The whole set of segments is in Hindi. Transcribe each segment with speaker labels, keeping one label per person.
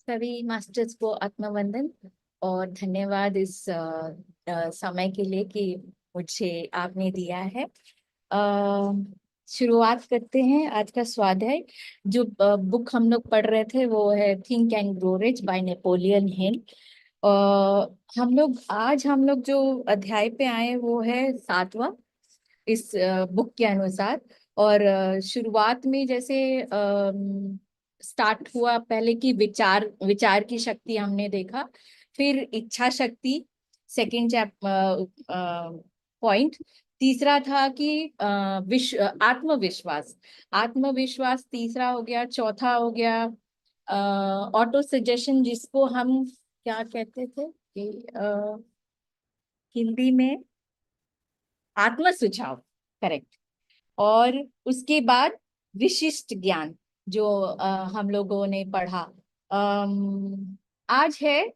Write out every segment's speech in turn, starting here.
Speaker 1: सभी मास्टर्स को आत्मवंदन और धन्यवाद इस समय के लिए कि मुझे आपने दिया है। अ, शुरुआत करते हैं आज का स्वाध्याय। जो बुक हम लोग पढ़ रहे थे वो है think and grow rich by Napoleon Hill. हम लोग जो अध्याय पे आए वो है 7वां इस बुक के अनुसार। और शुरुआत में जैसे स्टार्ट हुआ पहले की विचार विचार की शक्ति हमने देखा, फिर इच्छा शक्ति सेकंड पॉइंट। तीसरा था कि आत्मविश्वास। आत्मविश्वास तीसरा हो गया। चौथा हो गया ऑटो सजेशन, जिसको हम क्या कहते थे कि हिंदी में आत्म सुझाव, करेक्ट। और उसके बाद विशिष्ट ज्ञान जो हम लोगों ने पढ़ा। आज है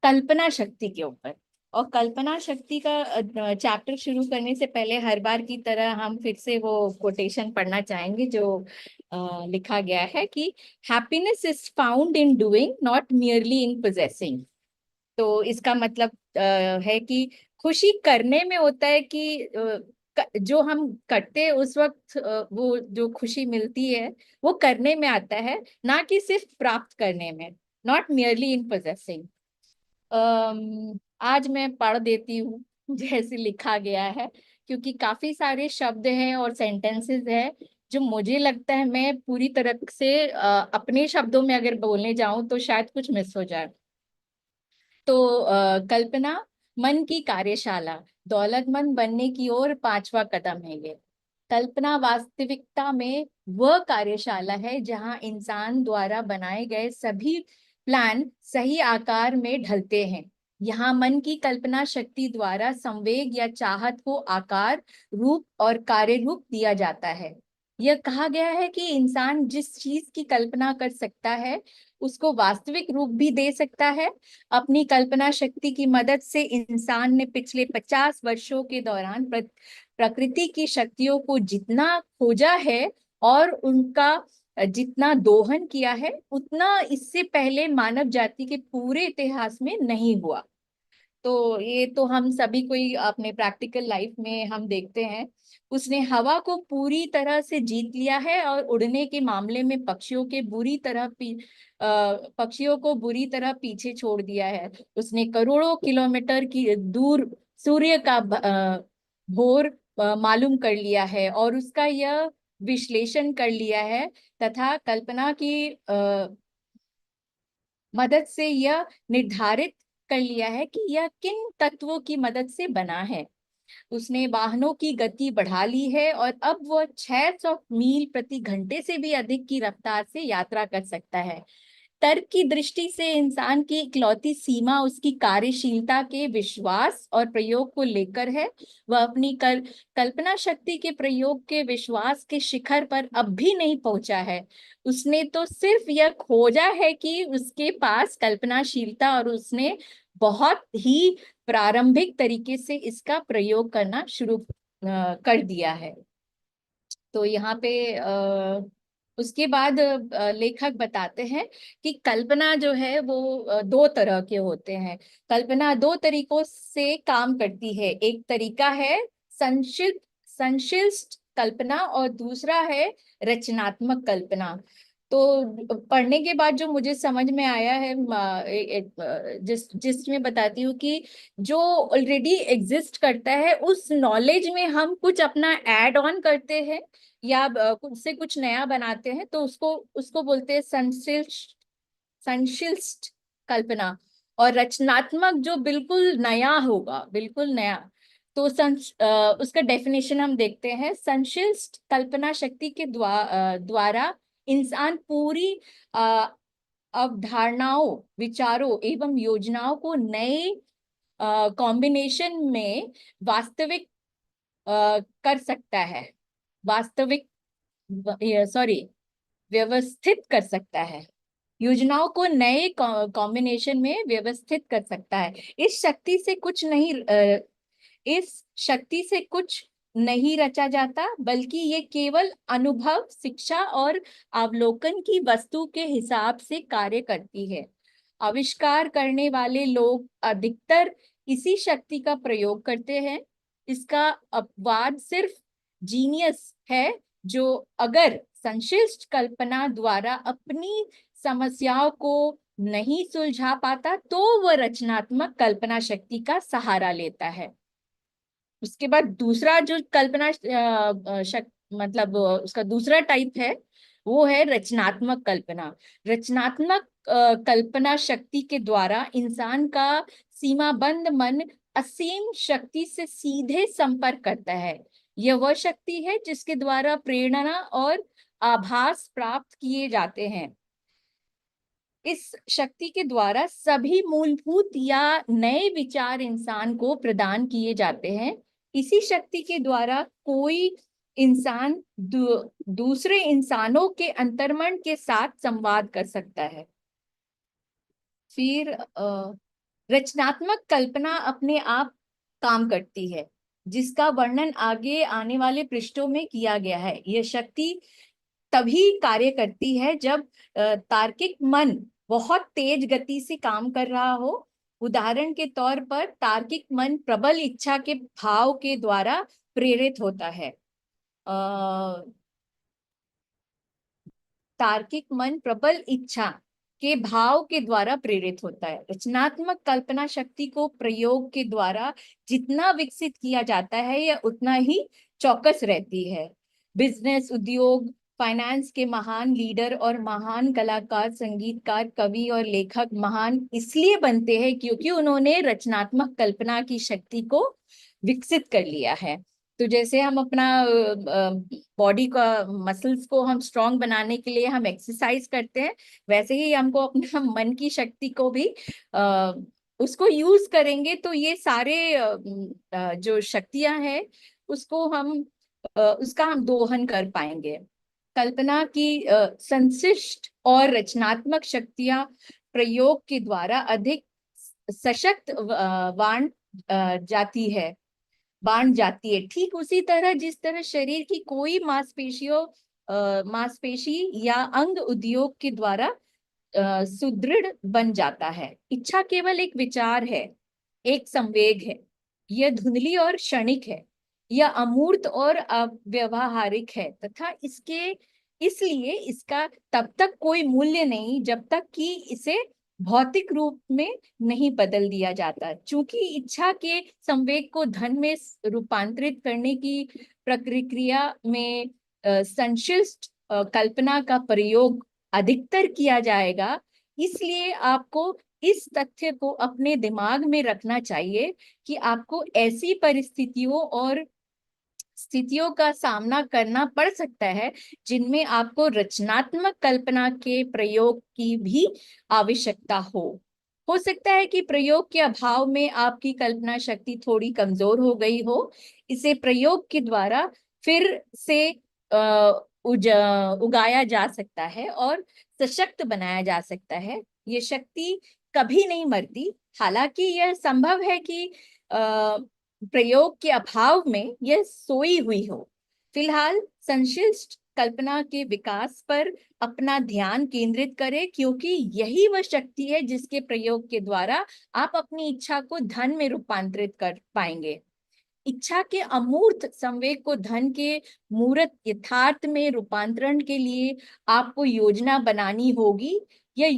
Speaker 1: कल्पना शक्ति के ऊपर। और कल्पना शक्ति का चैप्टर शुरू करने से पहले हर बार की तरह हम फिर से वो कोटेशन पढ़ना चाहेंगे जो लिखा गया है कि happiness is found in doing not merely in possessing. तो इसका मतलब है कि खुशी करने में होता है कि जो हम करते हैं उस वक्त वो जो खुशी मिलती है वो करने में आता है, ना कि सिर्फ प्राप्त करने में। Not merely in possessing. आज मैं पढ़ देती हूँ जैसे लिखा गया है, क्योंकि काफी सारे शब्द हैं और सेंटेंसेस हैं जो मुझे लगता है मैं पूरी तरह से अपने शब्दों में अगर बोलने जाऊं तो शायद कुछ मिस हो जाए। तो कल्पना मन की कार्यशाला, दौलतमंद बनने की ओर 5वां कदम है ये। कल्पना वास्तविकता में वह कार्यशाला है जहां इंसान द्वारा बनाए गए सभी प्लान सही आकार में ढलते हैं। यहाँ मन की कल्पना शक्ति द्वारा संवेग या चाहत को आकार, रूप और कार्य रूप दिया जाता है। यह कहा गया है कि इंसान जिस चीज की कल्पना कर सकता है उसको वास्तविक रूप भी दे सकता है। अपनी कल्पना शक्ति की मदद से इंसान ने पिछले 50 वर्षों के दौरान प्रकृति की शक्तियों को जितना खोजा है और उनका जितना दोहन किया है उतना इससे पहले मानव जाति के पूरे इतिहास में नहीं हुआ। तो ये तो हम सभी कोई अपने प्रैक्टिकल लाइफ में हम देखते हैं। उसने हवा को पूरी तरह से जीत लिया है और उड़ने के मामले में पक्षियों को बुरी तरह पीछे छोड़ दिया है। उसने करोड़ों किलोमीटर की दूर सूर्य का भोर मालूम कर लिया है और उसका यह विश्लेषण कर लिया है तथा कल्पना की मदद से यह निर्धारित कर लिया है कि यह किन तत्वों की मदद से बना है। उसने वाहनों की गति बढ़ा ली है और अब वह 600 मील प्रति घंटे से भी अधिक की रफ्तार से यात्रा कर सकता है। तर्क की दृष्टि से इंसान की इकलौती सीमा उसकी कार्यशीलता के विश्वास और प्रयोग को लेकर है। वह अपनी कल्पना शक्ति के प्रयोग के विश्वास के शिखर पर अब भी नहीं पहुंचा है। उसने तो सिर्फ यह खोजा है कि उसके पास कल्पनाशीलता और उसने बहुत ही प्रारंभिक तरीके से इसका प्रयोग करना शुरू कर दिया है। तो यहाँ पे उसके बाद लेखक बताते हैं कि कल्पना जो है वो दो तरह के होते हैं। कल्पना दो तरीकों से काम करती है। एक तरीका है संश्लिष्ट कल्पना और दूसरा है रचनात्मक कल्पना। तो पढ़ने के बाद जो मुझे समझ में आया है, जिसमें बताती हूँ कि जो ऑलरेडी एग्जिस्ट करता है उस नॉलेज में हम कुछ अपना ऐड ऑन करते हैं या कुछ से कुछ नया बनाते हैं, तो उसको उसको बोलते हैं संश्लिष्ट कल्पना। और रचनात्मक जो बिल्कुल नया होगा, बिल्कुल नया। तो उसका डेफिनेशन हम देखते हैं। संश्लिष्ट कल्पना शक्ति के द्वारा इंसान पूरी अ, अवधारणाओं, विचारों एवं योजनाओं को नए कॉम्बिनेशन में वास्तविक कर सकता है। वास्तविक सॉरी व्यवस्थित कर सकता है। योजनाओं को नए कॉम्बिनेशन में व्यवस्थित कर सकता है। इस शक्ति से कुछ नहीं रचा जाता, बल्कि ये केवल अनुभव, शिक्षा और अवलोकन की वस्तु के हिसाब से कार्य करती है। आविष्कार करने वाले लोग अधिकतर इसी शक्ति का प्रयोग करते हैं। इसका अपवाद सिर्फ जीनियस है, जो अगर संश्लिष्ट कल्पना द्वारा अपनी समस्याओं को नहीं सुलझा पाता तो वह रचनात्मक कल्पना शक्ति का सहारा लेता है। उसके बाद दूसरा जो कल्पना मतलब उसका दूसरा टाइप है, वो है रचनात्मक कल्पना। रचनात्मक कल्पना शक्ति के द्वारा इंसान का सीमाबंद मन असीम शक्ति से सीधे संपर्क करता है। यह वह शक्ति है जिसके द्वारा प्रेरणा और आभास प्राप्त किए जाते हैं। इस शक्ति के द्वारा सभी मूलभूत या नए विचार इंसान को प्रदान किए जाते हैं। इसी शक्ति के द्वारा कोई इंसान दूसरे इंसानों के अंतर्मन के साथ संवाद कर सकता है। फिर रचनात्मक कल्पना अपने आप काम करती है, जिसका वर्णन आगे आने वाले पृष्ठों में किया गया है। यह शक्ति तभी कार्य करती है जब तार्किक मन बहुत तेज गति से काम कर रहा हो। उदाहरण के तौर पर तार्किक मन प्रबल इच्छा के भाव के द्वारा प्रेरित होता है। तार्किक मन प्रबल इच्छा के भाव के द्वारा प्रेरित होता है। रचनात्मक कल्पना शक्ति को प्रयोग के द्वारा जितना विकसित किया जाता है, यह उतना ही चौकस रहती है। बिजनेस, उद्योग, फाइनेंस के महान लीडर और महान कलाकार, संगीतकार, कवि और लेखक महान इसलिए बनते हैं क्योंकि उन्होंने रचनात्मक कल्पना की शक्ति को विकसित कर लिया है। तो जैसे हम अपना बॉडी का मसल्स को हम स्ट्रांग बनाने के लिए हम एक्सरसाइज करते हैं, वैसे ही हमको अपना मन की शक्ति को भी उसको यूज करेंगे तो ये सारे जो शक्तियां हैं उसको हम उसका हम दोहन कर पाएंगे। कल्पना की संशिष्ट और रचनात्मक शक्तियां प्रयोग के द्वारा अधिक सशक्त बांट जाती है। ठीक उसी तरह जिस तरह शरीर की कोई मांसपेशी या अंग उद्योग के द्वारा सुदृढ़ बन जाता है। इच्छा केवल एक विचार है, एक संवेग है। यह धुंधली और क्षणिक है, यह अमूर्त और अव्यवहारिक है तथा इसलिए इसका तब तक कोई मूल्य नहीं जब तक कि इसे भौतिक रूप में नहीं बदल दिया जाता। चूंकि इच्छा के संवेग को धन में रूपांतरित करने की प्रक्रिया में संश्लिष्ट कल्पना का प्रयोग अधिकतर किया जाएगा, इसलिए आपको इस तथ्य को अपने दिमाग में रखना चाहिए कि आपको ऐसी परिस्थितियों और स्थितियों का सामना करना पड़ सकता है जिनमें आपको रचनात्मक कल्पना के प्रयोग की भी आवश्यकता हो सकता है कि प्रयोग के अभाव में आपकी कल्पना शक्ति थोड़ी कमजोर हो गई हो। इसे प्रयोग के द्वारा फिर से उगाया जा सकता है और सशक्त बनाया जा सकता है। ये शक्ति कभी नहीं मरती। हालांकि यह संभव है कि प्रयोग के अभाव में यह सोई हुई हो। फिलहाल संश्लिष्ट कल्पना के विकास पर अपना ध्यान केंद्रित करें, क्योंकि यही वह शक्ति है जिसके प्रयोग के द्वारा आप अपनी इच्छा को धन में रूपांतरित कर पाएंगे। इच्छा के अमूर्त संवेग को धन के मूर्त यथार्थ में रूपांतरण के लिए आपको योजना बनानी होगी। यह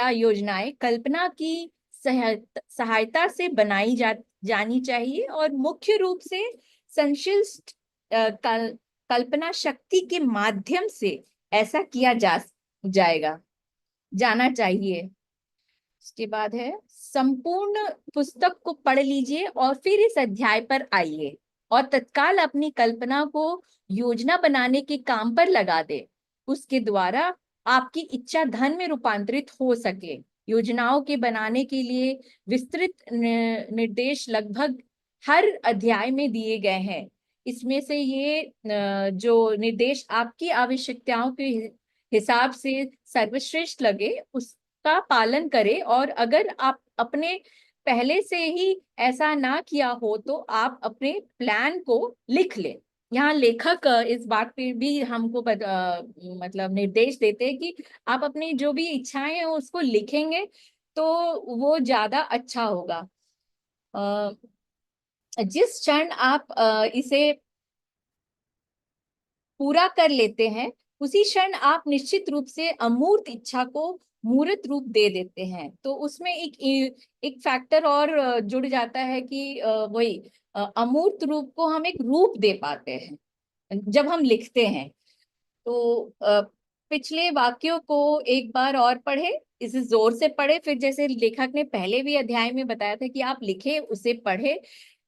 Speaker 1: योजनाएं कल्पना की सहायता से बनाई जानी चाहिए और मुख्य रूप से संश्लिष्ट कल्पना शक्ति के माध्यम से ऐसा किया जाना चाहिए। उसके बाद है, संपूर्ण पुस्तक को पढ़ लीजिए और फिर इस अध्याय पर आइए और तत्काल अपनी कल्पना को योजना बनाने के काम पर लगा दे। उसके द्वारा आपकी इच्छा धन में रूपांतरित हो सके। योजनाओं के बनाने के लिए विस्तृत निर्देश लगभग हर अध्याय में दिए गए हैं। इसमें से ये जो निर्देश आपकी आवश्यकताओं के हिसाब से सर्वश्रेष्ठ लगे उसका पालन करें, और अगर आप अपने पहले से ही ऐसा ना किया हो तो आप अपने प्लान को लिख लें। यहाँ लेखक इस बात पे भी हमको मतलब निर्देश देते हैं कि आप अपनी जो भी इच्छाएं हैं उसको लिखेंगे तो वो ज्यादा अच्छा होगा। अ, जिस क्षण आप इसे पूरा कर लेते हैं, उसी क्षण आप निश्चित रूप से अमूर्त इच्छा को मूर्त रूप दे देते हैं। तो उसमें एक एक फैक्टर और जुड़ जाता है कि वही अमूर्त रूप को हम एक रूप दे पाते हैं जब हम लिखते हैं। तो पिछले वाक्यों को एक बार और पढ़े, इसे जोर से पढ़े, फिर जैसे लेखक ने पहले भी अध्याय में बताया था कि आप लिखे उसे पढ़े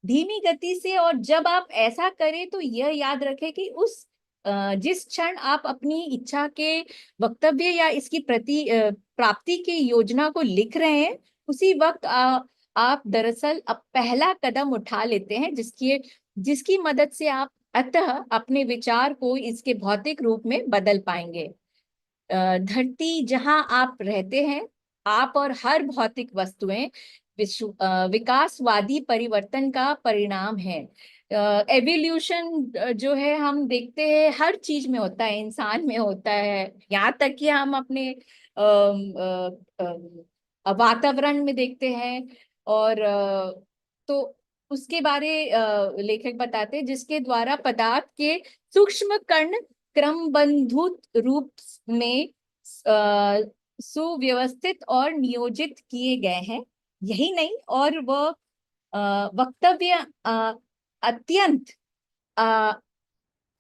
Speaker 1: धीमी गति से। और जब आप ऐसा करें तो यह याद रखें कि उस जिस क्षण आप अपनी इच्छा के वक्तव्य या इसकी प्राप्ति की योजना को लिख रहे हैं, उसी वक्त आप दरअसल अब पहला कदम उठा लेते हैं, जिसकी जिसकी मदद से आप अतः अपने विचार को इसके भौतिक रूप में बदल पाएंगे। धरती जहां आप रहते हैं, आप और हर भौतिक वस्तुएं विकासवादी परिवर्तन का परिणाम है। एवोल्यूशन जो है हम देखते हैं हर चीज में होता है, इंसान में होता है, यहाँ तक कि हम अपने वातावरण में देखते हैं। और तो उसके बारे लेखक बताते हैं जिसके द्वारा पदार्थ के सूक्ष्म कण क्रमबंधुत रूप में सुव्यवस्थित और नियोजित किए गए हैं। यही नहीं, और वह वक्तव्य अत्यंत अ,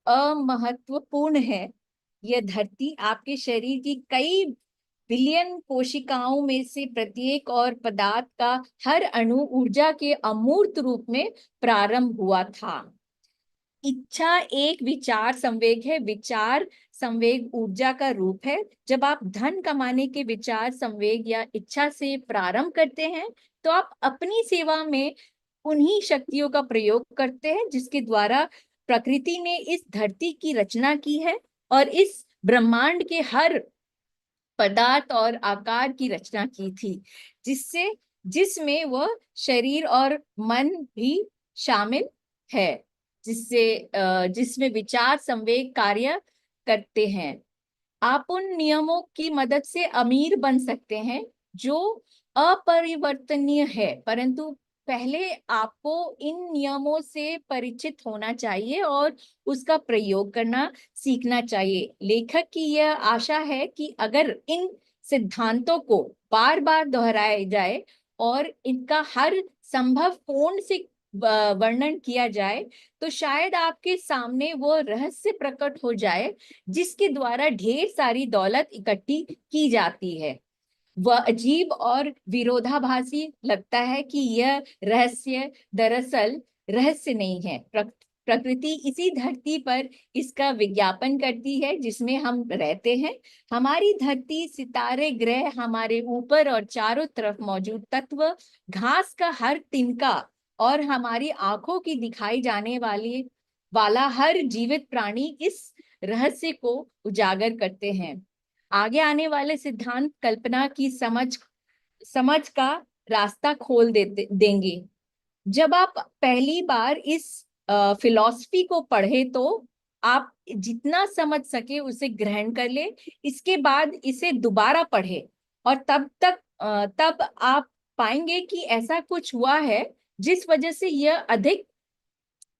Speaker 1: अमहत्वपूर्ण है। यह धरती आपके शरीर की कई बिलियन कोशिकाओं में से प्रत्येक और पदार्थ का हर अणु ऊर्जा के अमूर्त रूप में प्रारंभ हुआ था। इच्छा एक विचार संवेग है, विचार संवेग ऊर्जा का रूप है। जब आप धन कमाने के विचार संवेग या इच्छा से प्रारंभ करते हैं, तो आप अपनी सेवा में उन्हीं शक्तियों का प्रयोग करते हैं जिसके द्वारा प्रकृति ने इस धरती की रचना की है और इस ब्रह्मांड के हर पदार्थ और आकार की रचना की थी, जिससे जिसमें वह शरीर और मन भी शामिल है, जिसमें विचार संवेग कार्य करते हैं। आप उन नियमों की मदद से अमीर बन सकते हैं जो अपरिवर्तनीय है, परंतु पहले आपको इन नियमों से परिचित होना चाहिए और उसका प्रयोग करना सीखना चाहिए। लेखक की यह आशा है कि अगर इन सिद्धांतों को बार बार दोहराया जाए और इनका हर संभव कोण से वर्णन किया जाए, तो शायद आपके सामने वो रहस्य प्रकट हो जाए जिसके द्वारा ढेर सारी दौलत इकट्ठी की जाती है। वह अजीब और विरोधाभासी लगता है कि यह रहस्य दरअसल रहस्य नहीं है। प्रकृति इसी धरती पर इसका विज्ञापन करती है जिसमें हम रहते हैं। हमारी धरती, सितारे, ग्रह, हमारे ऊपर और चारों तरफ मौजूद तत्व, घास का हर तिनका और हमारी आंखों की दिखाई जाने वाला हर जीवित प्राणी इस रहस्य को उजागर करते हैं। आगे आने वाले सिद्धांत कल्पना की समझ समझ का रास्ता खोल देंगे। जब आप पहली बार इस फिलॉसफी को पढ़े तो आप जितना समझ सके उसे ग्रहण कर ले। इसके बाद इसे दोबारा पढ़े और तब आप पाएंगे कि ऐसा कुछ हुआ है जिस वजह से यह अधिक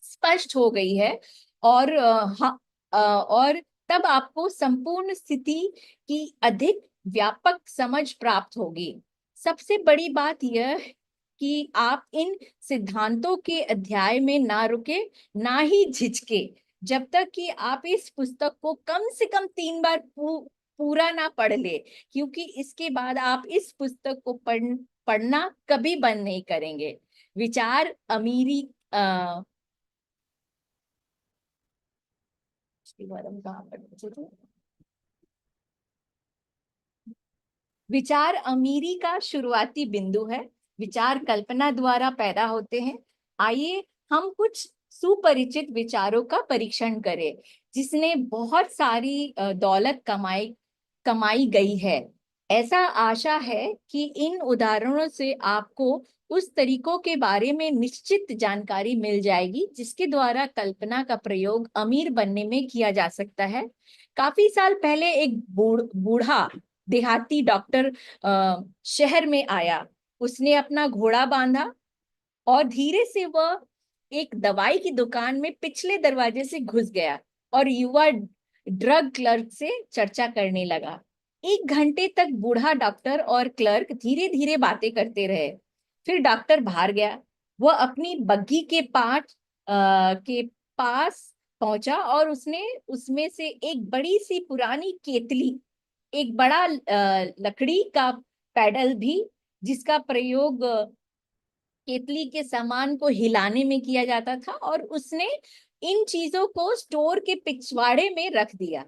Speaker 1: स्पष्ट हो गई है। और और तब आपको संपूर्ण स्थिति की अधिक व्यापक समझ प्राप्त होगी। सबसे बड़ी बात यह कि आप इन सिद्धांतों के अध्याय में ना रुके, ना ही झिझके, जब तक कि आप इस पुस्तक को कम से कम 3 बार पूरा ना पढ़ ले, क्योंकि इसके बाद आप इस पुस्तक को पढ़ना कभी बंद नहीं करेंगे। विचार अमीरी इसके बारे में कहाँ पढ़े थे? विचार अमीरी का शुरुआती बिंदु है। विचार कल्पना द्वारा पैदा होते हैं। आइए हम कुछ सुपरिचित विचारों का परीक्षण करें जिसने बहुत सारी दौलत कमाई कमाई गई है। ऐसा आशा है कि इन उदाहरणों से आपको उस तरीकों के बारे में निश्चित जानकारी मिल जाएगी जिसके द्वारा कल्पना का प्रयोग अमीर बनने में किया जा सकता है। काफी साल पहले एक बूढ़ा देहाती डॉक्टर शहर में आया। उसने अपना घोड़ा बांधा और धीरे से वह एक दवाई की दुकान में पिछले दरवाजे से घुस गया और युवा ड्रग क्लर्क से चर्चा करने लगा। 1 घंटे तक बूढ़ा डॉक्टर और क्लर्क धीरे धीरे बातें करते रहे। फिर डॉक्टर बाहर गया। वह अपनी बग्घी के पास पहुंचा और उसने उसमें से एक बड़ी सी पुरानी केतली, एक बड़ा लकड़ी का पैडल भी, जिसका प्रयोग केतली के सामान को हिलाने में किया जाता था, और उसने इन चीजों को स्टोर के पिछवाड़े में रख दिया।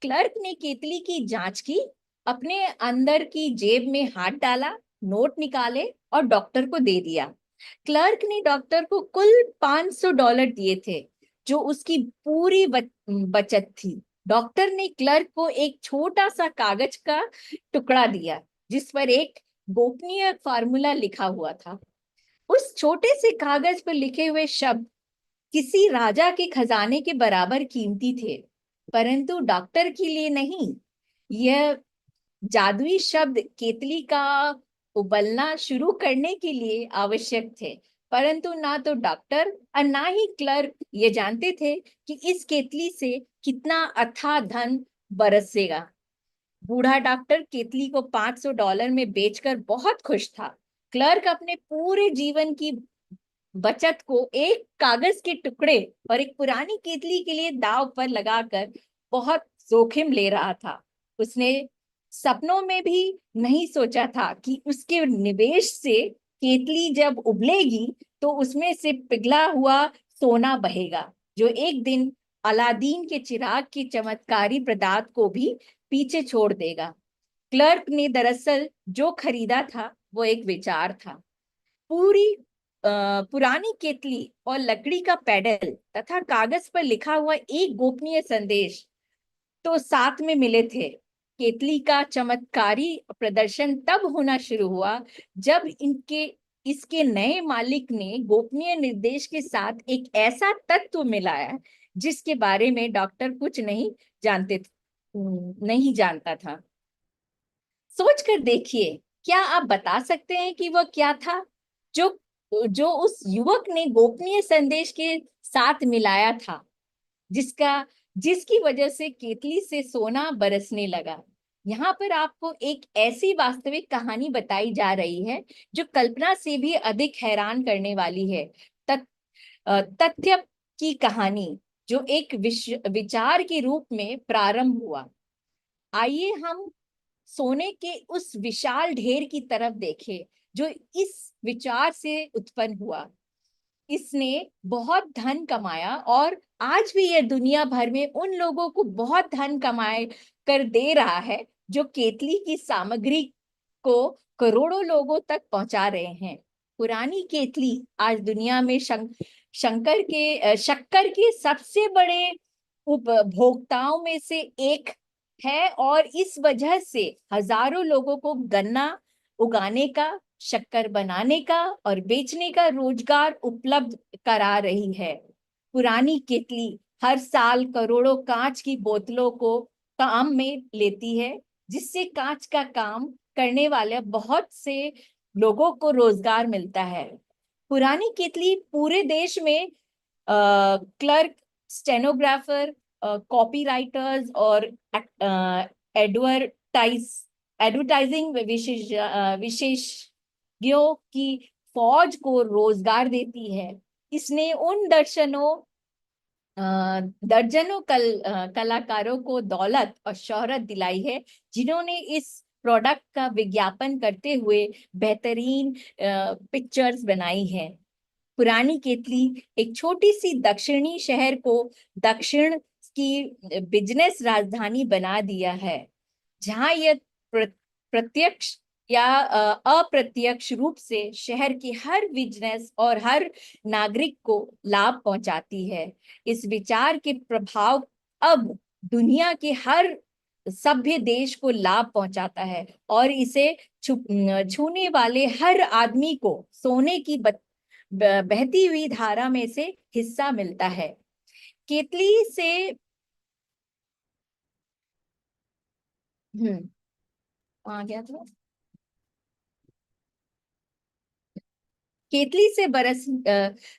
Speaker 1: क्लर्क ने केतली की जांच की, अपने अंदर की जेब में हाथ डाला, नोट निकाले और डॉक्टर को दे दिया। क्लर्क ने डॉक्टर को कुल $500 दिए थे, जो उसकी पूरी बचत थी। डॉक्टर ने क्लर्क को एक छोटा सा कागज का टुकड़ा दिया जिस पर एक गोपनीय फार्मूला लिखा हुआ था। उस छोटे से कागज पर लिखे हुए शब्द किसी राजा के खजाने के बराबर कीमती थे, परंतु डॉक्टर के लिए नहीं। यह जादुई शब्द केतली का उबलना शुरू करने के लिए आवश्यक थे, परंतु ना तो डॉक्टर और ना ही क्लर्क ये जानते थे कि इस केतली से कितना अथाह धन बरसेगा। बूढ़ा डॉक्टर केतली को $500 में बेचकर बहुत खुश था। क्लर्क अपने पूरे जीवन की बचत को एक कागज के टुकड़े और एक पुरानी केतली के लिए दांव पर लगाकर बहुत जोखिम ले रहा था। उसने सपनों में भी नहीं सोचा था कि उसके निवेश से केतली जब उबलेगी तो उसमें से पिघला हुआ सोना बहेगा, जो एक दिन अलादीन के चिराग की चमत्कारी प्रदात को भी पीछे छोड़ देगा। क्लर्क ने दरअसल जो खरीदा था वो एक विचार था। पूरी पुरानी केतली और लकड़ी का पैडल तथा कागज पर लिखा हुआ एक गोपनीय संदेश तो साथ में मिले थे। केतली का चमत्कारी प्रदर्शन तब होना शुरू हुआ जब इसके नए मालिक ने गोपनीय निर्देश के साथ एक ऐसा तत्व मिलाया जिसके बारे में डॉक्टर कुछ नहीं जानता था। सोच कर देखिए, क्या आप बता सकते हैं कि वह क्या था जो जो उस युवक ने गोपनीय संदेश के साथ मिलाया था, जिसकी वजह से केतली से सोना बरसने लगा। यहाँ पर आपको एक ऐसी वास्तविक कहानी बताई जा रही है जो कल्पना से भी अधिक हैरान करने वाली है। तथ्य की कहानी जो एक विचार के रूप में प्रारंभ हुआ। आइए हम सोने के उस विशाल ढेर की तरफ देखें जो इस विचार से उत्पन्न हुआ। इसने बहुत धन कमाया और आज भी यह दुनिया भर में उन लोगों को बहुत धन कमाए कर दे रहा है जो केतली की सामग्री को करोड़ों लोगों तक पहुंचा रहे हैं। पुरानी केतली आज दुनिया में शक्कर के सबसे बड़े उपभोक्ताओं में से एक है, और इस वजह से हजारों लोगों को गन्ना उगाने का, शक्कर बनाने का और बेचने का रोजगार उपलब्ध करा रही है। पुरानी केतली हर साल करोड़ों कांच की बोतलों को काम में लेती है, जिससे कांच का काम करने वाले बहुत से लोगों को रोजगार मिलता है। पुरानी केतली पूरे देश में क्लर्क, स्टेनोग्राफर, कॉपीराइटर्स और एडवर्टाइजिंग विशेषज्ञों की फौज को रोजगार देती है। इसने उन दर्जनों कलाकारों को दौलत और शोहरत दिलाई है जिन्होंने इस प्रोडक्ट का विज्ञापन करते हुए बेहतरीन पिक्चर्स बनाई है। पुरानी केतली एक छोटी सी दक्षिणी शहर को दक्षिण की बिजनेस राजधानी बना दिया है, जहां यह प्रत्यक्ष या अप्रत्यक्ष रूप से शहर के हर बिजनेस और हर नागरिक को लाभ पहुंचाती है। इस विचार के प्रभाव अब दुनिया के हर सभ्य देश को लाभ पहुंचाता है और इसे छूने वाले हर आदमी को सोने की बहती हुई धारा में से हिस्सा मिलता है। केतली से आ गया था। केतली से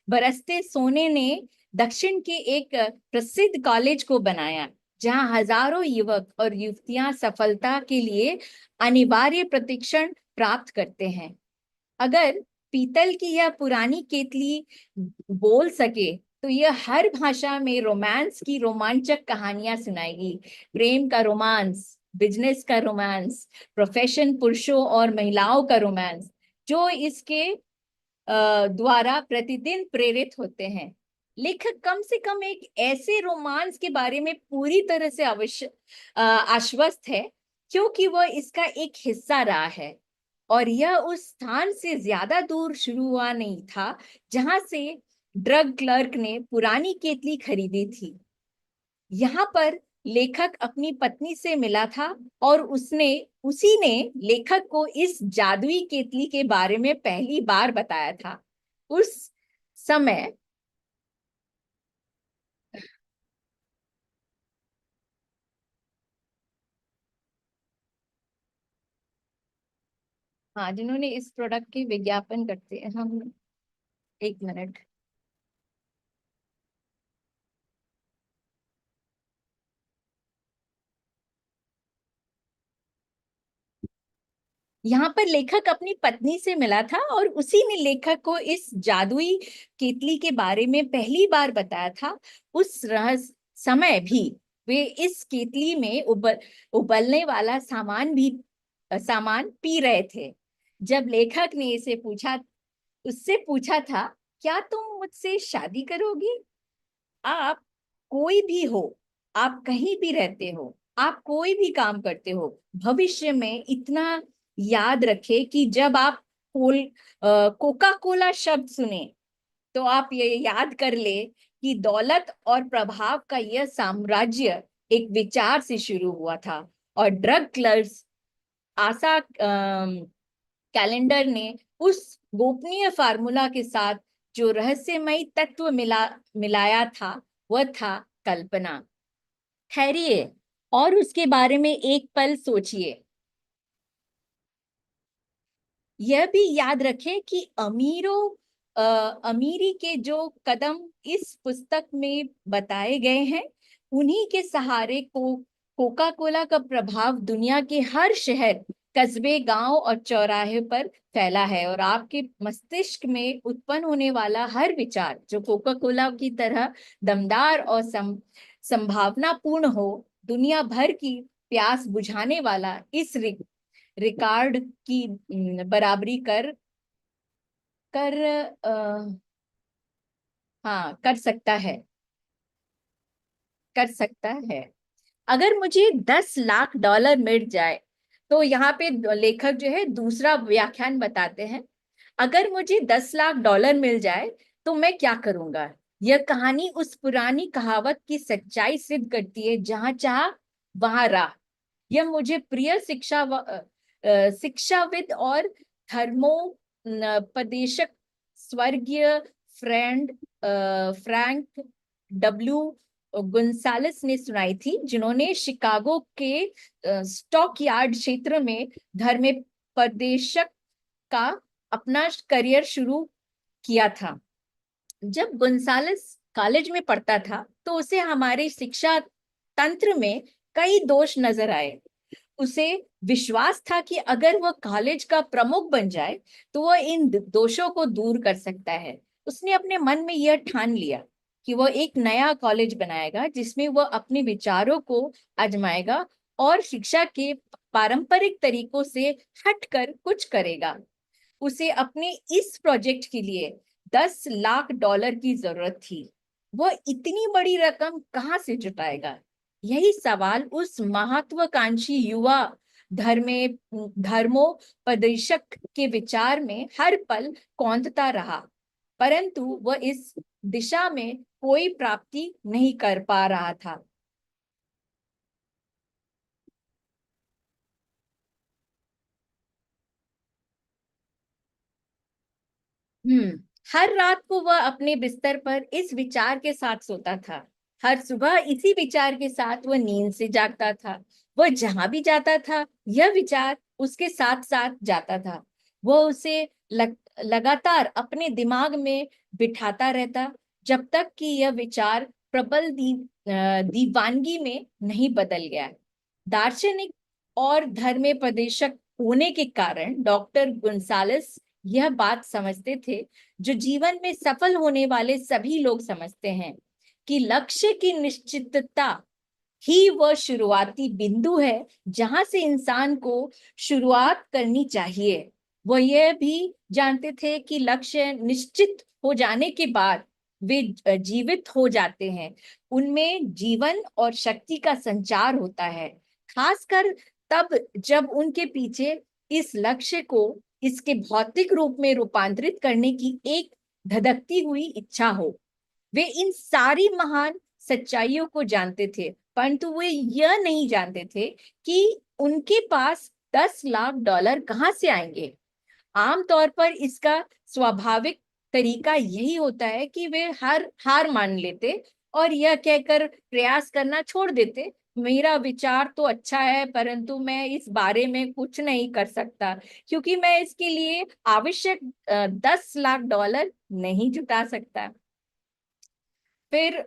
Speaker 1: बरसते सोने ने दक्षिण के एक प्रसिद्ध कॉलेज को बनाया, जहां हजारों युवक और युवतियां सफलता के लिए अनिवार्य प्रशिक्षण प्राप्त करते हैं। अगर पीतल की यह पुरानी केतली बोल सके तो यह हर भाषा में रोमांस की रोमांचक कहानियां सुनाएगी। प्रेम का रोमांस, बिजनेस का रोमांस, प्रोफेशन पुरुषों और महिलाओं का रोमांस, जो इसके द्वारा प्रतिदिन प्रेरित होते हैं। लेखक कम से कम एक ऐसे रोमांस के बारे में पूरी तरह से आश्वस्त है, क्योंकि वह इसका एक हिस्सा रहा है और यह उस स्थान से ज्यादा दूर शुरू हुआ नहीं था जहां से ड्रग क्लर्क ने पुरानी केतली खरीदी थी। यहाँ पर लेखक अपनी पत्नी से मिला था और उसी ने लेखक को इस जादुई केतली के बारे में पहली बार बताया था। उस समय, हाँ, जिन्होंने इस प्रोडक्ट के विज्ञापन करते हैं हम। एक मिनट। यहाँ पर लेखक अपनी पत्नी से मिला था और उसी ने लेखक को इस जादुई केतली के बारे में पहली बार बताया था। उस रहस्य समय भी वे इस केतली में उबलने वाला सामान पी रहे थे। जब लेखक ने उससे पूछा था, क्या तुम मुझसे शादी करोगी? आप कोई भी हो, आप कहीं भी रहते हो, आप कोई भी काम करते हो, भविष्य में इतना याद रखे कि जब आप कोका कोला शब्द सुने तो आप ये याद कर ले कि दौलत और प्रभाव का यह साम्राज्य एक विचार से शुरू हुआ था और ड्रग क्लर्स आशा कैलेंडर ने उस गोपनीय फार्मूला के साथ जो रहस्यमयी तत्व मिलाया था, वह था कल्पना। ठहरिए और उसके बारे में एक पल सोचिए। यह भी याद रखें कि अमीरी के जो कदम इस पुस्तक में बताए गए हैं, उन्हीं के सहारे को कोका कोला का प्रभाव दुनिया के हर शहर, कस्बे, गांव और चौराहे पर फैला है और आपके मस्तिष्क में उत्पन्न होने वाला हर विचार जो कोका कोला की तरह दमदार और संभावनापूर्ण हो, दुनिया भर की प्यास बुझाने वाला इस रिकॉर्ड की बराबरी कर कर हाँ, कर सकता है। अगर मुझे 10 लाख डॉलर मिल जाए, तो यहाँ पे लेखक जो है दूसरा व्याख्यान बताते हैं। अगर मुझे 10 लाख डॉलर मिल जाए तो मैं क्या करूंगा? यह कहानी उस पुरानी कहावत की सच्चाई सिद्ध करती है, जहां चाह वहां राह। यह मुझे प्रिय शिक्षाविद और धर्मोपदेशक स्वर्गीय फ्रैंक डब्ल्यू गुंसालेस ने सुनाई थी, जिन्होंने शिकागो के स्टॉक यार्ड क्षेत्र में धर्मोपदेशक का अपना करियर शुरू किया था। जब गुंसालेस कॉलेज में पढ़ता था तो उसे हमारे शिक्षा तंत्र में कई दोष नजर आए। उसे विश्वास था कि अगर वह कॉलेज का प्रमुख बन जाए तो वह इन दोषों को दूर कर सकता है। उसने अपने मन में यह ठान लिया कि वह एक नया कॉलेज बनाएगा जिसमें वह अपने विचारों को आजमाएगा और शिक्षा के पारंपरिक तरीकों से हटकर कुछ करेगा। उसे अपने इस प्रोजेक्ट के लिए 10 लाख डॉलर की जरूरत थी। वह इतनी बड़ी रकम कहाँ से जुटाएगा? यही सवाल उस महत्वाकांक्षी युवा धर्मे धर्मोपदेशक के विचार में हर पल कौंधता रहा, परंतु वह इस दिशा में कोई प्राप्ति नहीं कर पा रहा था। हर रात को वह अपने बिस्तर पर इस विचार के साथ सोता था। हर सुबह इसी विचार के साथ वह नींद से जागता था। वह जहां भी जाता था, यह विचार उसके साथ साथ जाता था। वह उसे लगातार अपने दिमाग में बिठाता रहता, जब तक कि यह विचार प्रबल दीवानगी में नहीं बदल गया। दार्शनिक और धर्मोपदेशक होने के कारण डॉक्टर गुंसालेस यह बात समझते थे, जो जीवन में सफल होने वाले सभी लोग समझते हैं, कि लक्ष्य की निश्चितता ही वह शुरुआती बिंदु है जहां से इंसान को शुरुआत करनी चाहिए। वह यह भी जानते थे कि लक्ष्य निश्चित हो जाने के बाद वे जीवित हो जाते हैं, उनमें जीवन और शक्ति का संचार होता है, खासकर तब जब उनके पीछे इस लक्ष्य को इसके भौतिक रूप में रूपांतरित करने की एक धधकती हुई इच्छा हो। वे इन सारी महान सच्चाइयों को जानते थे, परंतु वे यह नहीं जानते थे कि उनके पास $10 लाख कहां से आएंगे। आमतौर पर इसका स्वाभाविक तरीका यही होता है कि वे हार मान लेते और यह कहकर प्रयास करना छोड़ देते, मेरा विचार तो अच्छा है परंतु मैं इस बारे में कुछ नहीं कर सकता, क्योंकि मैं इसके लिए आवश्यक $10 लाख नहीं जुटा सकता। फिर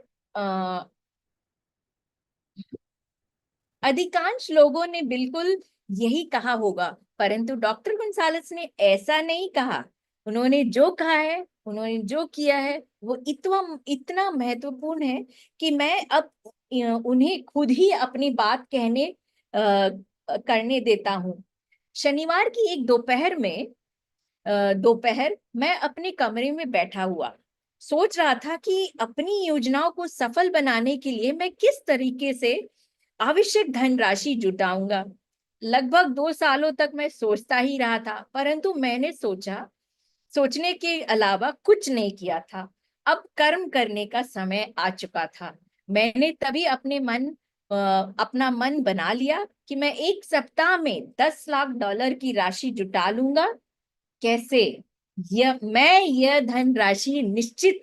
Speaker 1: अधिकांश लोगों ने बिल्कुल यही कहा होगा, परंतु डॉक्टर गुंसालेस ने ऐसा नहीं कहा। उन्होंने जो कहा है, उन्होंने जो किया है, वो इतना इतना महत्वपूर्ण है कि मैं अब उन्हें खुद ही अपनी बात करने देता हूँ। शनिवार की एक दोपहर मैं अपने कमरे में बैठा हुआ सोच रहा था कि अपनी योजनाओं को सफल बनाने के लिए मैं किस तरीके से आवश्यक धनराशि जुटाऊंगा। लगभग 2 सालों तक मैं सोचता ही रहा था, परंतु मैंने सोचने के अलावा कुछ नहीं किया था। अब कर्म करने का समय आ चुका था। मैंने तभी अपना मन बना लिया कि मैं एक सप्ताह में $10 लाख की राशि जुटा लूंगा। कैसे? यह धनराशि निश्चित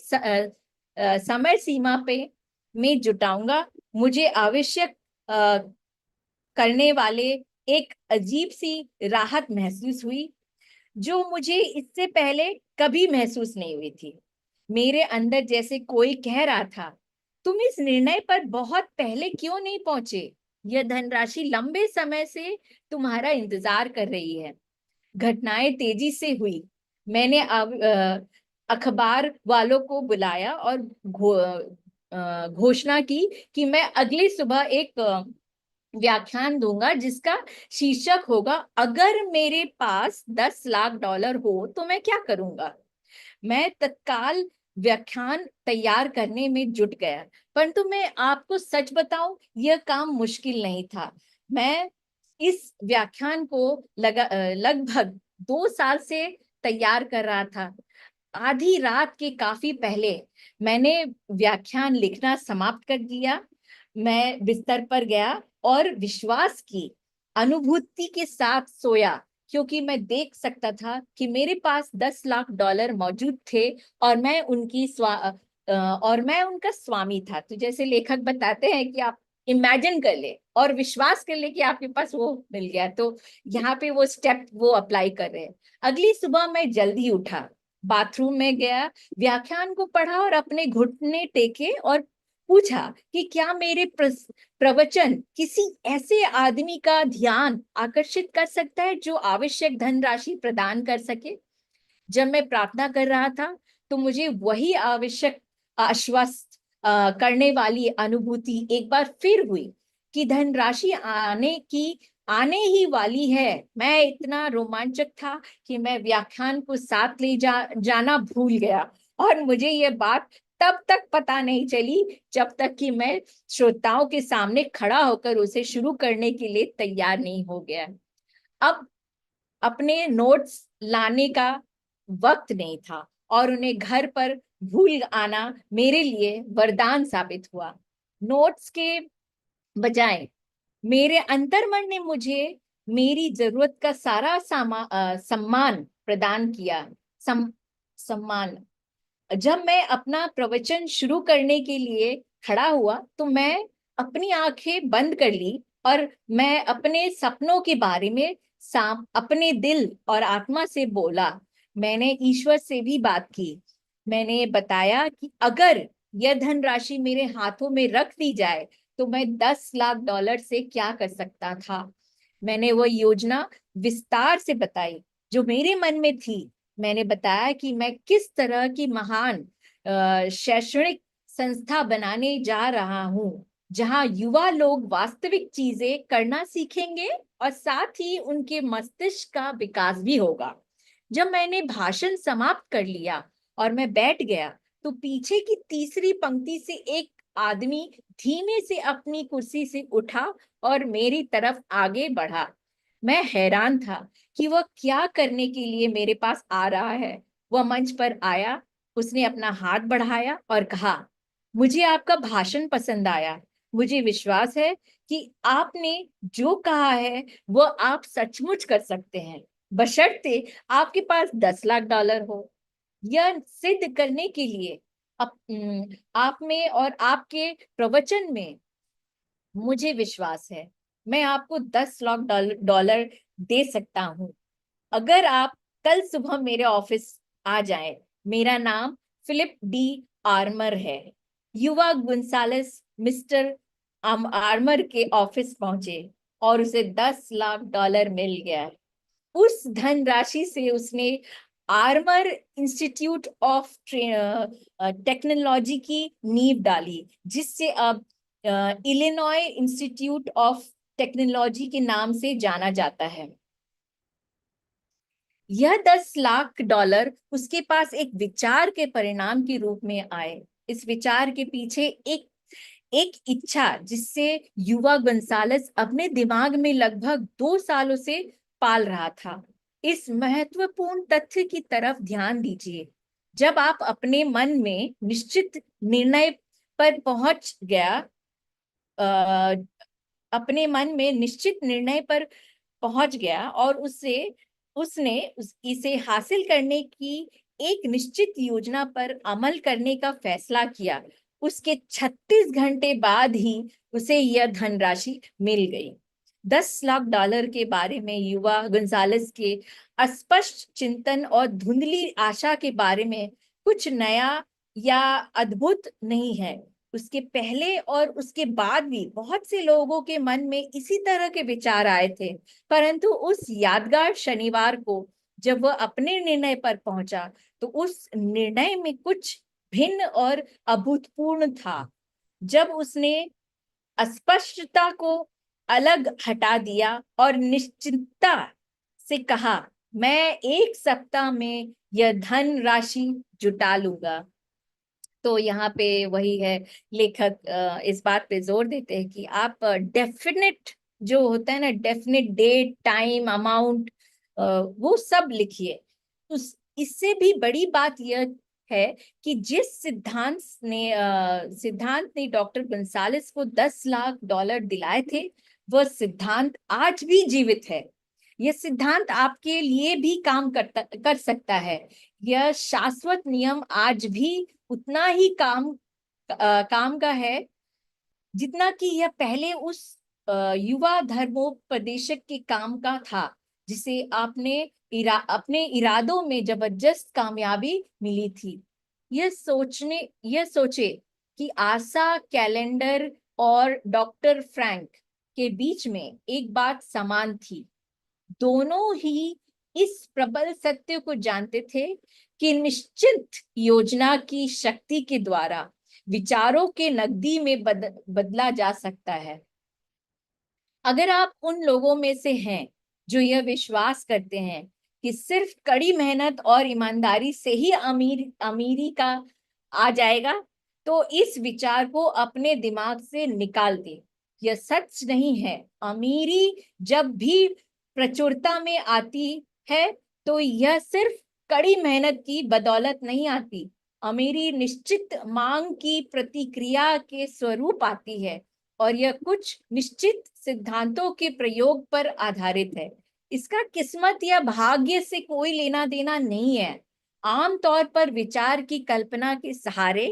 Speaker 1: समय सीमा पे में जुटाऊंगा। मुझे आवश्यक अ, करने वाले एक अजीब सी राहत महसूस हुई, जो मुझे इससे पहले कभी महसूस नहीं हुई थी। मेरे अंदर जैसे कोई कह रहा था, तुम इस निर्णय पर बहुत पहले क्यों नहीं पहुंचे? यह धनराशि लंबे समय से तुम्हारा इंतजार कर रही है। घटनाएं तेजी से हुई। मैंने अखबार वालों को बुलाया और घोषणा की कि मैं अगली सुबह एक व्याख्यान दूंगा जिसका शीर्षक होगा, अगर मेरे पास $10 लाख हो तो मैं क्या करूंगा। मैं तत्काल व्याख्यान तैयार करने में जुट गया, परंतु मैं आपको सच बताऊं, यह काम मुश्किल नहीं था। मैं इस व्याख्यान को लगभग 2 साल से तैयार कर रहा था। आधी रात के काफी पहले मैंने व्याख्यान लिखना समाप्त कर दिया। मैं बिस्तर पर गया और विश्वास की अनुभूति के साथ सोया, क्योंकि मैं देख सकता था कि मेरे पास $10 लाख मौजूद थे और मैं उनका स्वामी था। तो जैसे लेखक बताते हैं कि आप इमेजिन कर ले और विश्वास कर ले कि आपके पास वो मिल गया, तो यहाँ पे वो स्टेप वो अप्लाई कर रहे हैं। अगली सुबह मैं जल्दी उठा, बाथरूम में गया, व्याख्यान को पढ़ा और अपने घुटने टेके और पूछा कि क्या मेरे प्रवचन किसी ऐसे आदमी का ध्यान आकर्षित कर सकता है जो आवश्यक धनराशि प्रदान कर सके। जब मैं प्रार्थना कर रहा था तो मुझे वही आवश्यक आश्वस्त करने वाली अनुभूति एक बार फिर हुई कि धनराशि आने ही वाली है। मैं इतना रोमांचक था कि मैं व्याख्यान को साथ जाना भूल गया और मुझे यह बात तब तक पता नहीं चली जब तक कि मैं श्रोताओं के सामने खड़ा होकर उसे शुरू करने के लिए तैयार नहीं हो गया। अब अपने नोट्स लाने का वक्त नहीं था और उन्हें घर पर भूल आना मेरे लिए वरदान साबित हुआ। नोट्स के बजाय मेरे अंतर्मन ने मुझे मेरी जरूरत का सारा सम्मान प्रदान किया। सम्मान। जब मैं अपना प्रवचन शुरू करने के लिए खड़ा हुआ तो मैं अपनी आंखें बंद कर ली और मैं अपने सपनों के बारे में अपने दिल और आत्मा से बोला। मैंने ईश्वर से भी बात की। मैंने बताया कि अगर यह धनराशि मेरे हाथों में रख दी जाए तो मैं $10 लाख से क्या कर सकता था। मैंने वो योजना विस्तार से बताई जो मेरे मन में थी। मैंने बताया कि मैं किस तरह की महान शैक्षणिक संस्था बनाने जा रहा हूँ जहाँ युवा लोग वास्तविक चीजें करना सीखेंगे और साथ ही उनके मस्तिष्क का विकास भी होगा। जब मैंने भाषण समाप्त कर लिया और मैं बैठ गया तो पीछे की तीसरी पंक्ति से एक आदमी धीमे से अपनी कुर्सी से उठा और मेरी तरफ आगे बढ़ा। मैं हैरान था कि वह क्या करने के लिए मेरे पास आ रहा है। वह मंच पर आया, उसने अपना हाथ बढ़ाया और कहा, मुझे आपका भाषण पसंद आया। मुझे विश्वास है कि आपने जो कहा है वह आप सचमुच कर सकते हैं, बशर्ते आपके पास $10 लाख हो। यह सिद्ध करने के लिए आप में और आपके प्रवचन में मुझे विश्वास है। मैं आपको $10 लाख दे सकता हूँ अगर आप कल सुबह मेरे ऑफिस आ जाएं। मेरा नाम फिलिप डी आर्मर है। युवा गुंसालेस मिस्टर आर्मर के ऑफिस पहुंचे और उसे $10 लाख मिल गया। उस धनराशि से उसने आर्मर इंस्टीट्यूट ऑफ टेक्नोलॉजी की नींव डाली, जिससे अब इलिनॉय इंस्टीट्यूट ऑफ टेक्नोलॉजी के नाम से जाना जाता है। यह $10 लाख उसके पास एक विचार के परिणाम के रूप में आए। इस विचार के पीछे एक एक इच्छा जिससे युवा गंसालस अपने दिमाग में लगभग 2 सालों से पाल रहा था। इस महत्वपूर्ण तथ्य की तरफ ध्यान दीजिए। जब आप अपने मन में निश्चित निर्णय पर पहुंच गया अ, अपने मन में निश्चित निर्णय पर पहुंच गया और इसे हासिल करने की एक निश्चित योजना पर अमल करने का फैसला किया। उसके 36 घंटे बाद ही उसे यह धनराशि मिल गई। $10 लाख के बारे में युवा गोंजालेस के अस्पष्ट चिंतन और धुंधली आशा के बारे में कुछ नया या अद्भुत नहीं है। उसके पहले और उसके बाद भी बहुत से लोगों के मन में इसी तरह के विचार आए थे, परंतु उस यादगार शनिवार को जब वह अपने निर्णय पर पहुंचा तो उस निर्णय में कुछ भिन्न और अभूतपूर्व था। जब उसने अस्पष्टता को अलग हटा दिया और निश्चिंतता से कहा, मैं 1 सप्ताह में यह धन राशि जुटा लूंगा। तो यहाँ पे वही है, लेखक इस बात पे जोर देते हैं कि आप डेफिनेट जो होता है ना, डेफिनेट डेट, टाइम, अमाउंट, वो सब लिखिए। उस इससे भी बड़ी बात यह है कि जिस सिद्धांत ने डॉक्टर गंसालेस को $10 लाख दिलाए थे, वह सिद्धांत आज भी जीवित है। यह सिद्धांत आपके लिए भी कर सकता है। यह शाश्वत नियम आज भी उतना ही काम का है जितना कि यह पहले उस युवा धर्मोपदेशक के काम का था, जिसे अपने इरादों में जबरदस्त कामयाबी मिली थी। यह सोचे कि आशा कैलेंडर और डॉक्टर फ्रैंक के बीच में एक बात समान थी। दोनों ही इस प्रबल सत्य को जानते थे कि निश्चित योजना की शक्ति के द्वारा विचारों के नकदी में बदला जा सकता है। अगर आप उन लोगों में से हैं जो यह विश्वास करते हैं कि सिर्फ कड़ी मेहनत और ईमानदारी से ही अमीरी का आ जाएगा, तो इस विचार को अपने दिमाग से निकाल दें। यह सच नहीं है। अमीरी जब भी प्रचुरता में आती है तो यह सिर्फ कड़ी मेहनत की बदौलत नहीं आती। अमीरी निश्चित मांग की प्रतिक्रिया के स्वरूप आती है और यह कुछ निश्चित सिद्धांतों के प्रयोग पर आधारित है। इसका किस्मत या भाग्य से कोई लेना देना नहीं है। आमतौर पर विचार की कल्पना के सहारे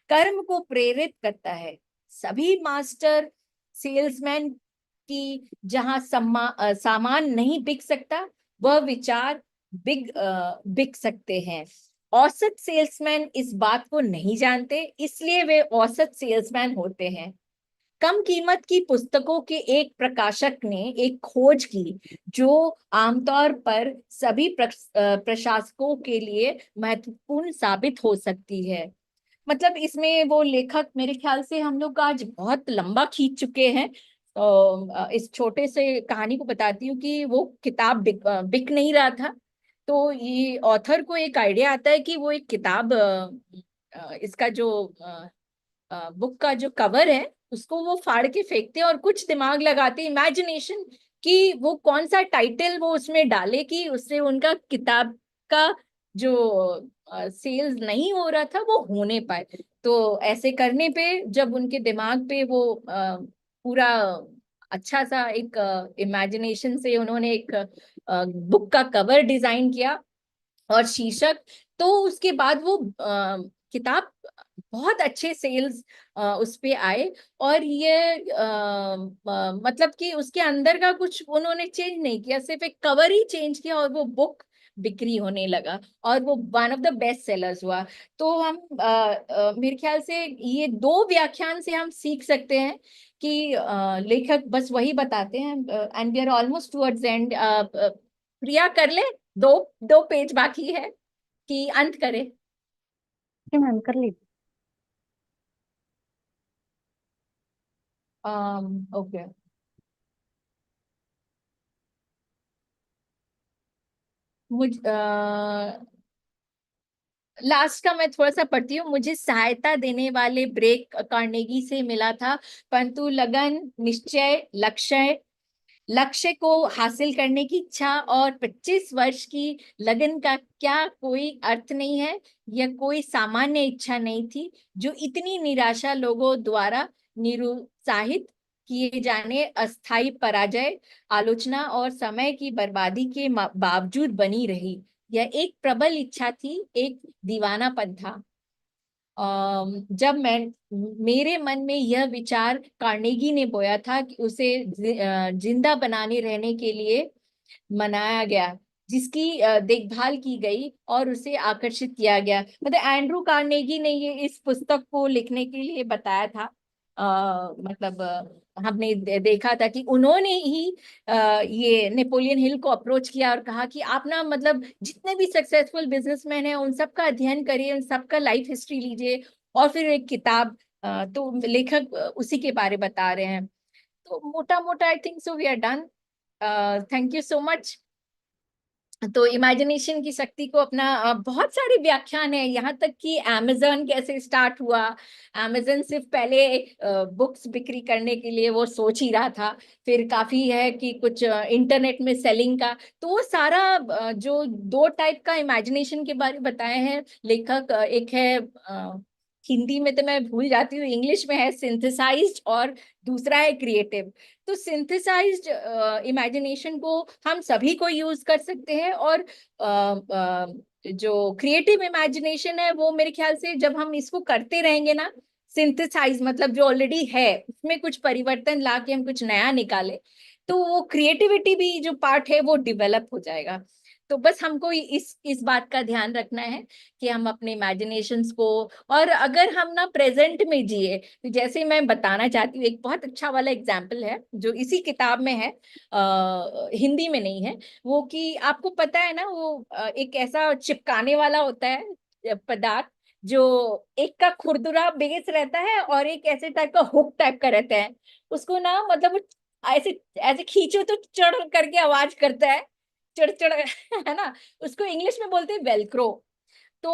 Speaker 1: कर्म को प्रेरित करता है। सभी मास्टर सेल्समैन की जहां सामान नहीं बिक सकता, वह विचार बिक सकते हैं। औसत सेल्समैन इस बात को नहीं जानते, इसलिए वे औसत सेल्समैन होते हैं। कम कीमत की पुस्तकों के एक प्रकाशक ने एक खोज की जो आमतौर पर सभी प्रशासकों के लिए महत्वपूर्ण साबित हो सकती है। मतलब इसमें वो लेखक, मेरे ख्याल से हम लोग आज बहुत लंबा खींच चुके हैं, तो इस छोटे से कहानी को बताती हूँ कि वो किताब बिक नहीं रहा था। तो ये ऑथर को एक आइडिया आता है कि वो एक किताब, इसका जो बुक का जो कवर है उसको वो फाड़ के फेंकते हैं और कुछ दिमाग लगाते, इमेजिनेशन, कि वो कौन सा टाइटल वो उसमें डाले कि उससे उनका किताब का जो सेल्स नहीं हो रहा था वो होने पाए। तो ऐसे करने पे जब उनके दिमाग पे वो पूरा अच्छा सा एक इमेजिनेशन से उन्होंने एक बुक का कवर डिजाइन किया और शीर्षक, तो उसके बाद वो किताब बहुत अच्छे सेल्स उस पे आए। और ये मतलब कि उसके अंदर का कुछ उन्होंने चेंज नहीं किया, सिर्फ एक कवर ही चेंज किया और वो बुक बिक्री होने लगा और वो one of the best sellers हुआ। तो हम मेरे ख्याल से ये दो व्याख्यान से हम सीख सकते हैं कि लेखक बस वही बताते हैं। And we are almost towards end. Priya कर ले, दो दो पेज बाकी है कि अंत करे।
Speaker 2: कि मैम कर लीजिए।
Speaker 1: ओके। मुझ लास्ट का मैं थोड़ा सा पढ़ती हूँ। मुझे सहायता देने वाले ब्रेक कार्नेगी से मिला था, परंतु लगन, निश्चय, लक्ष्य को हासिल करने की इच्छा और 25 वर्ष की लगन का क्या कोई अर्थ नहीं है। यह कोई सामान्य इच्छा नहीं थी जो इतनी निराशा लोगों द्वारा निरुत्साहित किए जाने अस्थायी पराजय, आलोचना और समय की बर्बादी के बावजूद बनी रही। यह एक प्रबल इच्छा थी, एक दीवानापन था। जब मैं मेरे मन में यह विचार कार्नेगी ने बोया था कि उसे जिंदा बनाने रहने के लिए मनाया गया, जिसकी देखभाल की गई और उसे आकर्षित किया गया। मतलब एंड्रू कार्नेगी ने ये इस पुस्तक को लिखने के लिए बताया था। मतलब हमने देखा था कि उन्होंने ही ये नेपोलियन हिल को अप्रोच किया और कहा कि आप ना, मतलब जितने भी सक्सेसफुल बिजनेसमैन हैं उन सबका अध्ययन करिए, उन सबका लाइफ हिस्ट्री लीजिए और फिर एक किताब। तो लेखक उसी के बारे बता रहे हैं। तो मोटा मोटा I think so we are done. Thank you so much. तो इमेजिनेशन की शक्ति को अपना, बहुत सारे व्याख्यान है, यहाँ तक कि अमेजन कैसे स्टार्ट हुआ। अमेजन सिर्फ पहले बुक्स बिक्री करने के लिए वो सोच ही रहा था, फिर काफी है कि कुछ इंटरनेट में सेलिंग का। तो वो सारा जो दो टाइप का इमेजिनेशन के बारे में बताए हैं लेखक, एक है हिंदी में तो मैं भूल जाती हूँ, इंग्लिश में है सिंथेसाइज्ड और दूसरा है क्रिएटिव। तो सिंथेसाइज्ड इमेजिनेशन को हम सभी को यूज कर सकते हैं, और जो क्रिएटिव इमेजिनेशन है वो मेरे ख्याल से जब हम इसको करते रहेंगे ना, सिंथेसाइज मतलब जो ऑलरेडी है उसमें कुछ परिवर्तन ला के हम कुछ नया निकाले, तो वो क्रिएटिविटी भी जो पार्ट है वो डेवलप हो जाएगा। तो बस हमको इस बात का ध्यान रखना है कि हम अपने इमेजिनेशंस को, और अगर हम ना प्रेजेंट में जिए, तो जैसे मैं बताना चाहती हूँ एक बहुत अच्छा वाला एग्जाम्पल है जो इसी किताब में है, हिंदी में नहीं है वो, कि आपको पता है ना वो एक ऐसा चिपकाने वाला होता है पदार्थ, जो एक का खुरदुरा बेस रहता है और एक ऐसे टाइप का हुक टाइप का रहता है। उसको ना मतलब वो ऐसे ऐसे खींचो तो चढ़ करके आवाज करता है, चढ़ चढ़ है ना। उसको इंग्लिश में बोलते हैं वेलक्रो। तो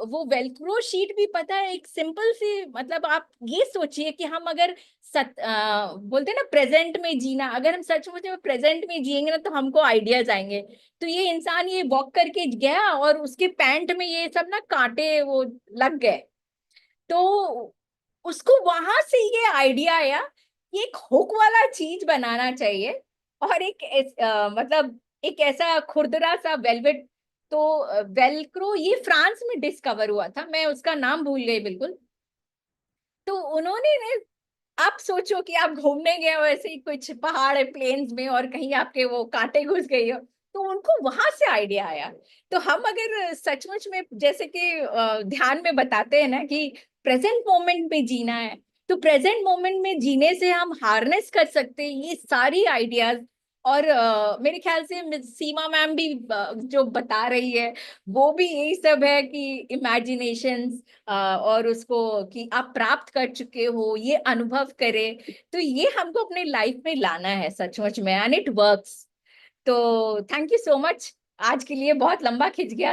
Speaker 1: वो वेलक्रो शीट भी पता है एक सिंपल सी, मतलब आप ये सोचिए कि हम अगर बोलते हैं ना प्रेजेंट में जीना, अगर हम सच में प्रेजेंट में जिएंगे ना तो हमको आइडियाज आएंगे। तो ये इंसान ये वॉक करके गया और उसके पैंट में ये सब ना कांटे वो लग गए। तो उसको वहां से ये आइडिया आया कि एक हुक वाला चीज बनाना चाहिए और एक मतलब एक ऐसा खुरदरा सा वेलवेट तो वेलक्रो ये फ्रांस में डिस्कवर हुआ था, मैं उसका नाम भूल गई बिल्कुल। तो उन्होंने आप सोचो कि आप घूमने गए हो ऐसे ही कुछ पहाड़ प्लेन्स में और कहीं आपके वो कांटे घुस गई हो, तो उनको वहां से आइडिया आया। तो हम अगर सचमुच में जैसे कि ध्यान में बताते हैं ना कि प्रेजेंट मोमेंट में जीना है, तो प्रेजेंट मोमेंट में जीने से हम हार्नेस कर सकते हैं ये सारी आइडियाज। और मेरे ख्याल से सीमा मैम भी जो बता रही है वो भी यही सब है कि इमेजिनेशंस और उसको कि आप प्राप्त कर चुके हो ये अनुभव करे। तो ये हमको अपने लाइफ में लाना है सचमुच में, एंड इट वर्क्स। तो थैंक यू सो मच। आज के लिए बहुत लंबा खिंच गया।